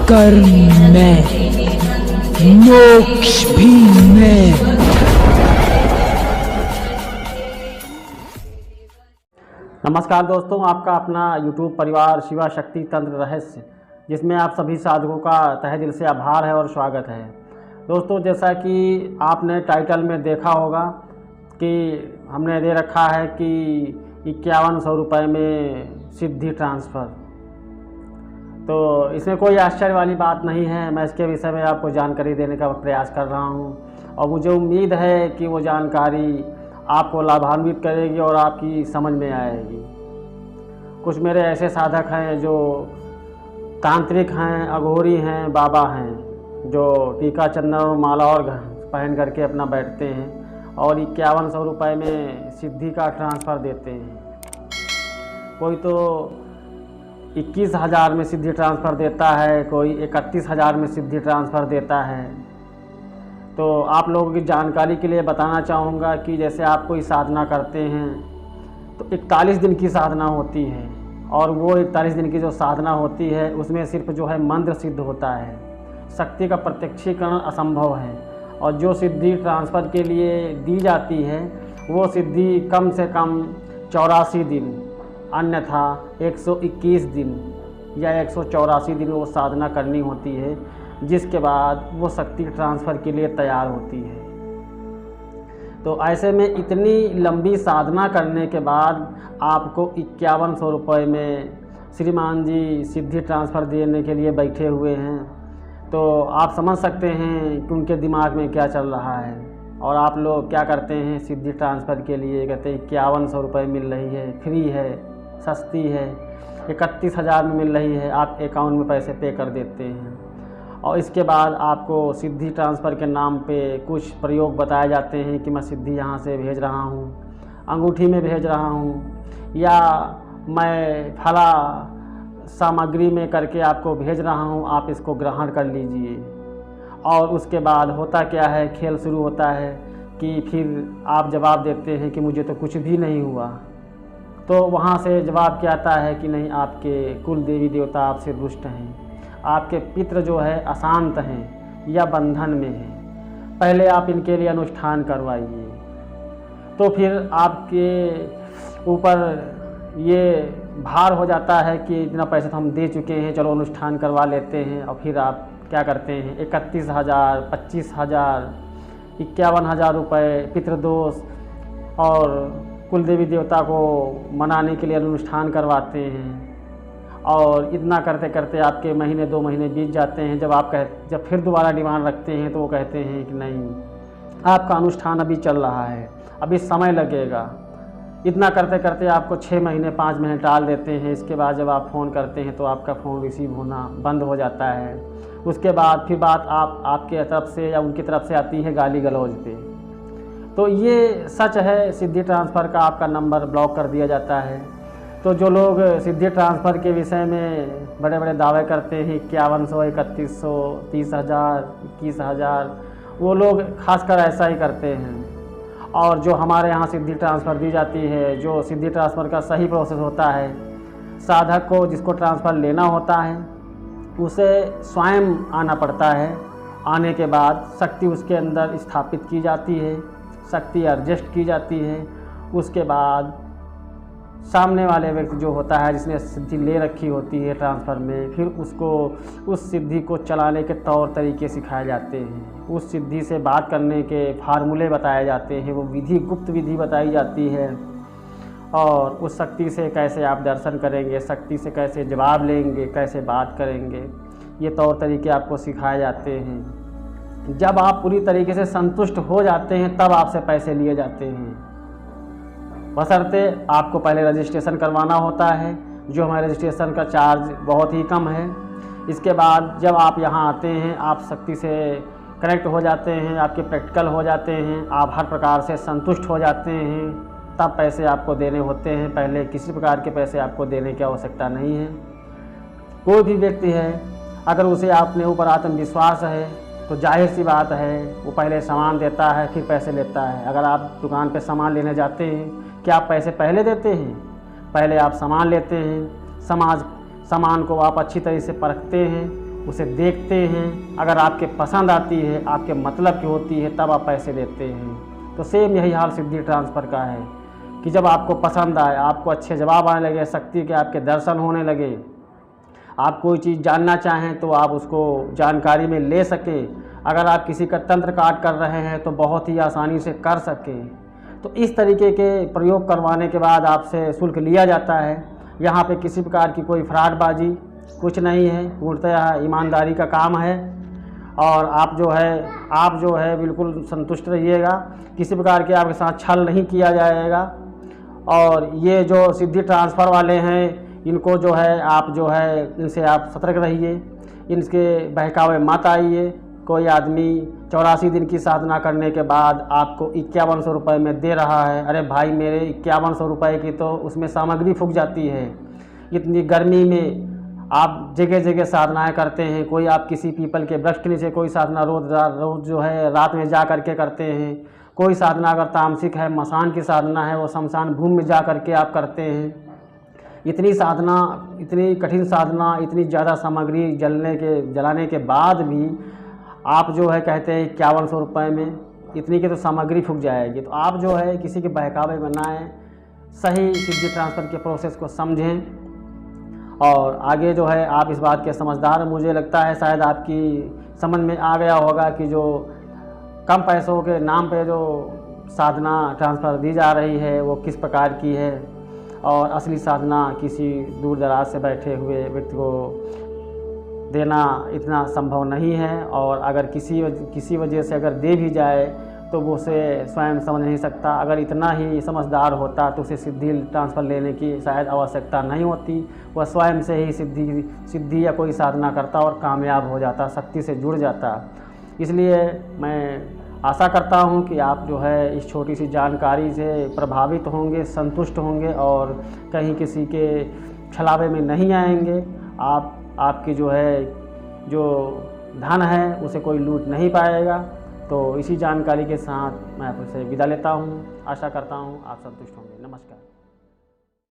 कर्म में, मोक्ष भी में। नमस्कार दोस्तों, आपका अपना YouTube परिवार शिवा शक्ति तंत्र रहस्य, जिसमें आप सभी साधकों का तहे दिल से आभार है और स्वागत है। दोस्तों, जैसा कि आपने टाइटल में देखा होगा कि हमने दे रखा है कि 5100 रुपये में सिद्धि ट्रांसफ़र। तो इसमें कोई आश्चर्य वाली बात नहीं है। मैं इसके विषय में आपको जानकारी देने का प्रयास कर रहा हूं और मुझे उम्मीद है कि वो जानकारी आपको लाभान्वित करेगी और आपकी समझ में आएगी। कुछ मेरे ऐसे साधक हैं जो तांत्रिक हैं, अघोरी हैं, बाबा हैं, जो टीका चंदन और माला और पहन करके अपना बैठते हैं और 5100 रुपये में सिद्धि का ट्रांसफ़र देते हैं। कोई तो 21,000 में सिद्धि ट्रांसफ़र देता है, कोई 31,000 में सिद्धि ट्रांसफ़र देता है। तो आप लोगों की जानकारी के लिए बताना चाहूँगा कि जैसे आप कोई साधना करते हैं तो 41 दिन की साधना होती है और वो 41 दिन की जो साधना होती है उसमें सिर्फ जो है मंत्र सिद्ध होता है, शक्ति का प्रत्यक्षीकरण असंभव है। और जो सिद्धि ट्रांसफ़र के लिए दी जाती है वो सिद्धि कम से कम 84 दिन, अन्यथा 121 दिन या 184 दिन वो साधना करनी होती है, जिसके बाद वो शक्ति ट्रांसफ़र के लिए तैयार होती है। तो ऐसे में इतनी लंबी साधना करने के बाद आपको 5100 रुपये में श्रीमान जी सिद्धि ट्रांसफ़र देने के लिए बैठे हुए हैं। तो आप समझ सकते हैं कि उनके दिमाग में क्या चल रहा है। और आप लोग क्या करते हैं, सिद्धि ट्रांसफ़र के लिए कहते हैं 5100 रुपये मिल रही है, फ्री है, सस्ती है, 31,000 में मिल रही है, आप अकाउंट में पैसे पे कर देते हैं। और इसके बाद आपको सिद्धि ट्रांसफ़र के नाम पे कुछ प्रयोग बताए जाते हैं कि मैं सिद्धि यहाँ से भेज रहा हूँ, अंगूठी में भेज रहा हूँ, या मैं फला सामग्री में करके आपको भेज रहा हूँ, आप इसको ग्रहण कर लीजिए। और उसके बाद होता क्या है, खेल शुरू होता है कि फिर आप जवाब देते हैं कि मुझे तो कुछ भी नहीं हुआ। तो वहाँ से जवाब क्या आता है कि नहीं, आपके कुल देवी देवता आपसे रुष्ट हैं, आपके पितृ जो है अशांत हैं या बंधन में हैं, पहले आप इनके लिए अनुष्ठान करवाइए। तो फिर आपके ऊपर ये भार हो जाता है कि इतना पैसे तो हम दे चुके हैं, चलो अनुष्ठान करवा लेते हैं। और फिर आप क्या करते हैं, 31,000, 25,000, 51,000 रुपये पितृदोष और कुल देवी देवता को मनाने के लिए अनुष्ठान करवाते हैं। और इतना करते करते आपके महीने 2 महीने बीत जाते हैं। जब फिर दोबारा डिमांड रखते हैं तो वो कहते हैं कि नहीं, आपका अनुष्ठान अभी चल रहा है, अभी समय लगेगा। इतना करते करते आपको 6 महीने 5 महीने टाल देते हैं। इसके बाद जब आप फ़ोन करते हैं तो आपका फ़ोन रिसीव होना बंद हो जाता है। उसके बाद फिर बात आपके तरफ से या उनकी तरफ से आती है गाली गलौज पे। तो ये सच है, सिद्धि ट्रांसफ़र का आपका नंबर ब्लॉक कर दिया जाता है। तो जो लोग सिद्धि ट्रांसफ़र के विषय में बड़े बड़े दावे करते हैं 5100, 3100, 30,000, 21,000, वो लोग खासकर ऐसा ही करते हैं। और जो हमारे यहाँ सिद्धि ट्रांसफ़र दी जाती है, जो सिद्धि ट्रांसफ़र का सही प्रोसेस होता है, साधक को जिसको ट्रांसफ़र लेना होता है उसे स्वयं आना पड़ता है। आने के बाद शक्ति उसके अंदर स्थापित की जाती है, शक्ति एडजस्ट की जाती है। उसके बाद सामने वाले व्यक्ति जो होता है, जिसने सिद्धि ले रखी होती है ट्रांसफ़र में, फिर उसको उस सिद्धि को चलाने के तौर तरीके सिखाए जाते हैं, उस सिद्धि से बात करने के फार्मूले बताए जाते हैं, वो विधि, गुप्त विधि बताई जाती है। और उस शक्ति से कैसे आप दर्शन करेंगे, शक्ति से कैसे जवाब लेंगे, कैसे बात करेंगे, ये तौर तरीके आपको सिखाए जाते हैं। जब आप पूरी तरीके से संतुष्ट हो जाते हैं तब आपसे पैसे लिए जाते हैं। बशर्ते आपको पहले रजिस्ट्रेशन करवाना होता है, जो हमारे रजिस्ट्रेशन का चार्ज बहुत ही कम है। इसके बाद जब आप यहाँ आते हैं, आप शक्ति से कनेक्ट हो जाते हैं, आपके प्रैक्टिकल हो जाते हैं, आप हर प्रकार से संतुष्ट हो जाते हैं, तब पैसे आपको देने होते हैं। पहले किसी प्रकार के पैसे आपको देने की आवश्यकता नहीं है। कोई भी व्यक्ति है, अगर उसे अपने ऊपर आत्मविश्वास है तो जाहिर सी बात है वो पहले सामान देता है फिर पैसे लेता है। अगर आप दुकान पे सामान लेने जाते हैं, क्या आप पैसे पहले देते हैं? पहले आप सामान लेते हैं, सामान को आप अच्छी तरह से परखते हैं उसे देखते हैं, अगर आपके पसंद आती है, आपके मतलब की होती है, तब आप पैसे देते हैं। तो सेम यही हाल सिद्धि ट्रांसफ़र का है कि जब आपको पसंद आए, आपको अच्छे जवाब आने लगे, शक्ति के आपके दर्शन होने लगे, आप कोई चीज़ जानना चाहें तो आप उसको जानकारी में ले सकें, अगर आप किसी का तंत्र काट कर रहे हैं तो बहुत ही आसानी से कर सकें। तो इस तरीके के प्रयोग करवाने के बाद आपसे शुल्क लिया जाता है। यहाँ पे किसी प्रकार की कोई फ्रॉडबाजी कुछ नहीं है, पूर्णतः ईमानदारी का काम है। और आप जो है बिल्कुल संतुष्ट रहिएगा, किसी प्रकार के आपके साथ छल नहीं किया जाएगा। और ये जो सिद्धि ट्रांसफ़र वाले हैं, इनको इनसे आप सतर्क रहिए, इनके बहकावे मत आइए। कोई आदमी 84 दिन की साधना करने के बाद आपको 5100 रुपये में दे रहा है, अरे भाई मेरे 5100 रुपये की तो उसमें सामग्री फूक जाती है। इतनी गर्मी में आप जगह जगह साधनाएं करते हैं, कोई आप किसी पीपल के वृक्ष के नीचे कोई साधना रोज़ रात में जा कर के करते हैं, कोई साधना अगर तामसिक है, मसान की साधना है, वो शमशान भूमि में जा कर के आप करते हैं। इतनी साधना, इतनी कठिन साधना, इतनी ज़्यादा सामग्री जलाने के बाद भी आप कहते हैं 5100 रुपये में इतनी की तो सामग्री फूक जाएगी। तो आप किसी के बहकावे में ना आए, सही सिद्धि ट्रांसफ़र के प्रोसेस को समझें और आगे आप इस बात के समझदार, मुझे लगता है शायद आपकी समझ में आ गया होगा कि जो कम पैसों के नाम पे जो साधना ट्रांसफ़र दी जा रही है वो किस प्रकार की है और असली साधना किसी दूर दराज से बैठे हुए व्यक्ति को देना इतना संभव नहीं है। और अगर किसी वजह से अगर दे भी जाए तो वो उसे स्वयं समझ नहीं सकता। अगर इतना ही समझदार होता तो उसे सिद्धि ट्रांसफ़र लेने की शायद आवश्यकता नहीं होती, वह स्वयं से ही सिद्धि या कोई साधना करता और कामयाब हो जाता, शक्ति से जुड़ जाता। इसलिए मैं आशा करता हूं कि आप इस छोटी सी जानकारी से प्रभावित होंगे, संतुष्ट होंगे और कहीं किसी के छलावे में नहीं आएंगे। आपकी जो धन है उसे कोई लूट नहीं पाएगा। तो इसी जानकारी के साथ मैं आपसे विदा लेता हूं। आशा करता हूं आप संतुष्ट होंगे। नमस्कार।